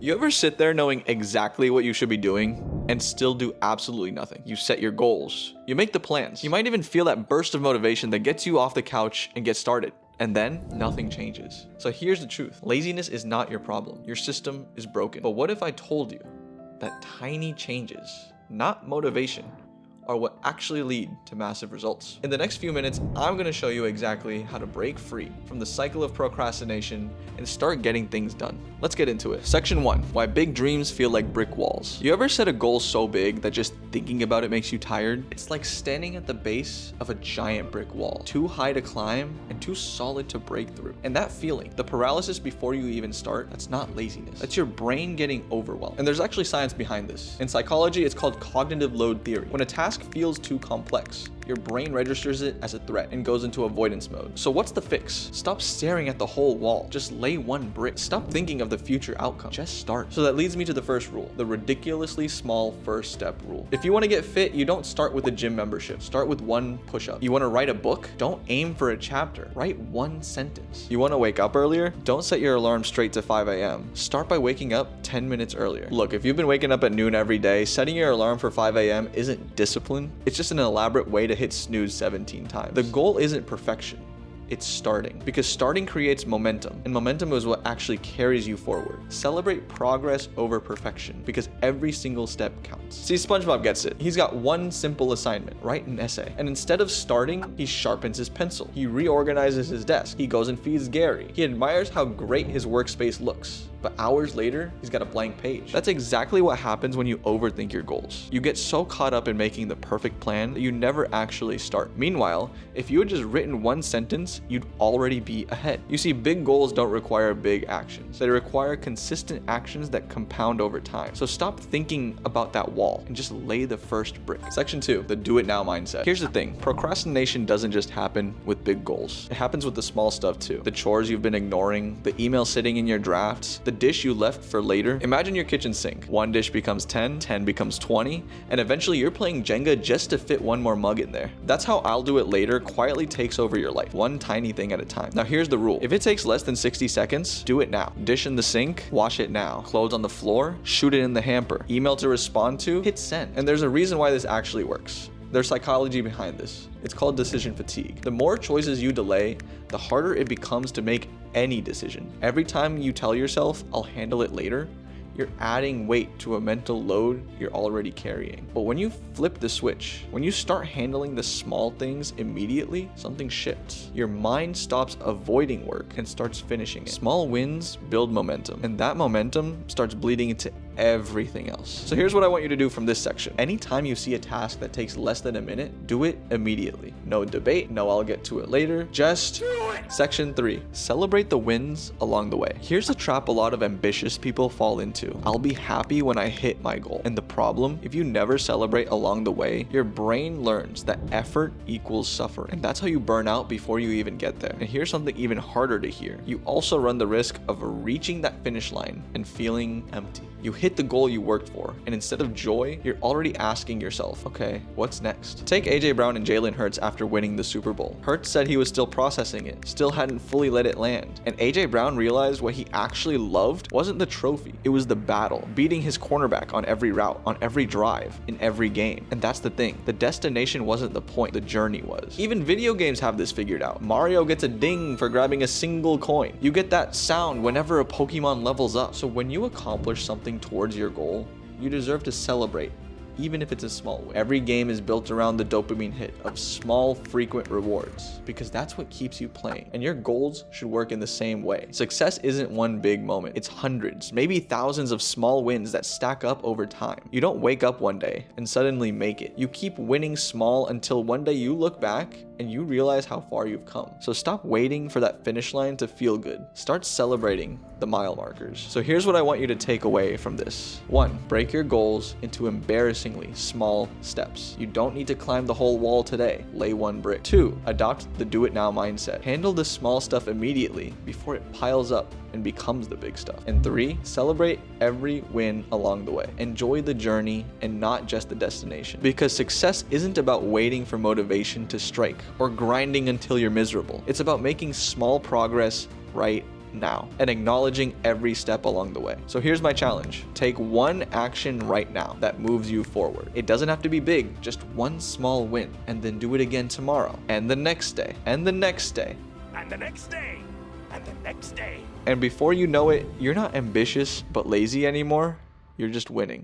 You ever sit there knowing exactly what you should be doing and still do absolutely nothing? You set your goals, you make the plans, you might even feel that burst of motivation that gets you off the couch and get started. And then nothing changes. So here's the truth. Laziness is not your problem. Your system is broken. But what if I told you that tiny changes, not motivation, are what actually lead to massive results? In the next few minutes, I'm going to show you exactly how to break free from the cycle of procrastination and start getting things done. Let's get into it. Section 1, why big dreams feel like brick walls. You ever set a goal so big that just thinking about it makes you tired? It's like standing at the base of a giant brick wall, too high to climb and too solid to break through. And that feeling, the paralysis before you even start, that's not laziness. That's your brain getting overwhelmed. And there's actually science behind this. In psychology, it's called cognitive load theory. When a task feels too complex, your brain registers it as a threat and goes into avoidance mode. So what's the fix? Stop staring at the whole wall. Just lay one brick. Stop thinking of the future outcome. Just start. So that leads me to the first rule, the ridiculously small first step rule. If you want to get fit, you don't start with a gym membership. Start with one push-up. You want to write a book? Don't aim for a chapter. Write one sentence. You want to wake up earlier? Don't set your alarm straight to 5 a.m. Start by waking up 10 minutes earlier. Look, if you've been waking up at noon every day, setting your alarm for 5 a.m. isn't discipline. It's just an elaborate way to hit snooze 17 times. The goal isn't perfection. It's starting, because starting creates momentum, and momentum is what actually carries you forward. Celebrate progress over perfection, because every single step counts. See, SpongeBob gets it. He's got one simple assignment, write an essay. And instead of starting, he sharpens his pencil. He reorganizes his desk. He goes and feeds Gary. He admires how great his workspace looks. But hours later, he's got a blank page. That's exactly what happens when you overthink your goals. You get so caught up in making the perfect plan that you never actually start. Meanwhile, if you had just written one sentence, you'd already be ahead. You see, big goals don't require big actions. They require consistent actions that compound over time. So stop thinking about that wall and just lay the first brick. Section 2, the do it now mindset. Here's the thing, procrastination doesn't just happen with big goals. It happens with the small stuff too. The chores you've been ignoring, the email sitting in your drafts, the dish you left for later. Imagine your kitchen sink. One dish becomes 10, 10 becomes 20, and eventually you're playing Jenga just to fit one more mug in there. That's how I'll do it later quietly takes over your life, one tiny thing at a time. Now here's the rule. If it takes less than 60 seconds, do it now. Dish in the sink, wash it now. Clothes on the floor, shoot it in the hamper. Email to respond to, hit send. And there's a reason why this actually works. There's psychology behind this. It's called decision fatigue. The more choices you delay, the harder it becomes to make any decision. Every time you tell yourself, I'll handle it later, you're adding weight to a mental load you're already carrying. But when you flip the switch, when you start handling the small things immediately, something shifts. Your mind stops avoiding work and starts finishing it. Small wins build momentum, and that momentum starts bleeding into everything else. So here's what I want you to do from this section. Anytime you see a task that takes less than a minute, do it immediately. No debate, no I'll get to it later, just do it. Section 3, celebrate the wins along the way. Here's a trap a lot of ambitious people fall into. I'll be happy when I hit my goal. And the problem, if you never celebrate along the way, your brain learns that effort equals suffering. And that's how you burn out before you even get there. And here's something even harder to hear. You also run the risk of reaching that finish line and feeling empty. You hit the goal you worked for, and instead of joy, you're already asking yourself, okay, what's next? Take AJ Brown and Jalen Hurts after winning the Super Bowl. Hurts said he was still processing it, still hadn't fully let it land. And AJ Brown realized what he actually loved wasn't the trophy, it was the battle, beating his cornerback on every route, on every drive, in every game. And that's the thing, the destination wasn't the point, the journey was. Even video games have this figured out. Mario gets a ding for grabbing a single coin. You get that sound whenever a Pokemon levels up. So when you accomplish something towards your goal, you deserve to celebrate, even if it's a small win. Every game is built around the dopamine hit of small, frequent rewards, because that's what keeps you playing. And your goals should work in the same way. Success isn't one big moment. It's hundreds, maybe thousands of small wins that stack up over time. You don't wake up one day and suddenly make it. You keep winning small until one day you look back and you realize how far you've come. So stop waiting for that finish line to feel good. Start celebrating the mile markers. So here's what I want you to take away from this. 1, break your goals into embarrassingly small steps. You don't need to climb the whole wall today. Lay one brick. 2, adopt the do it now mindset. Handle the small stuff immediately before it piles up and becomes the big stuff. And 3, celebrate every win along the way. Enjoy the journey and not just the destination. Because success isn't about waiting for motivation to strike or grinding until you're miserable. It's about making small progress right now and acknowledging every step along the way. So here's my challenge. Take one action right now that moves you forward. It doesn't have to be big, just one small win, and then do it again tomorrow, and the next day, and the next day. And the next day. And the next day. And before you know it, you're not ambitious but lazy anymore. You're just winning.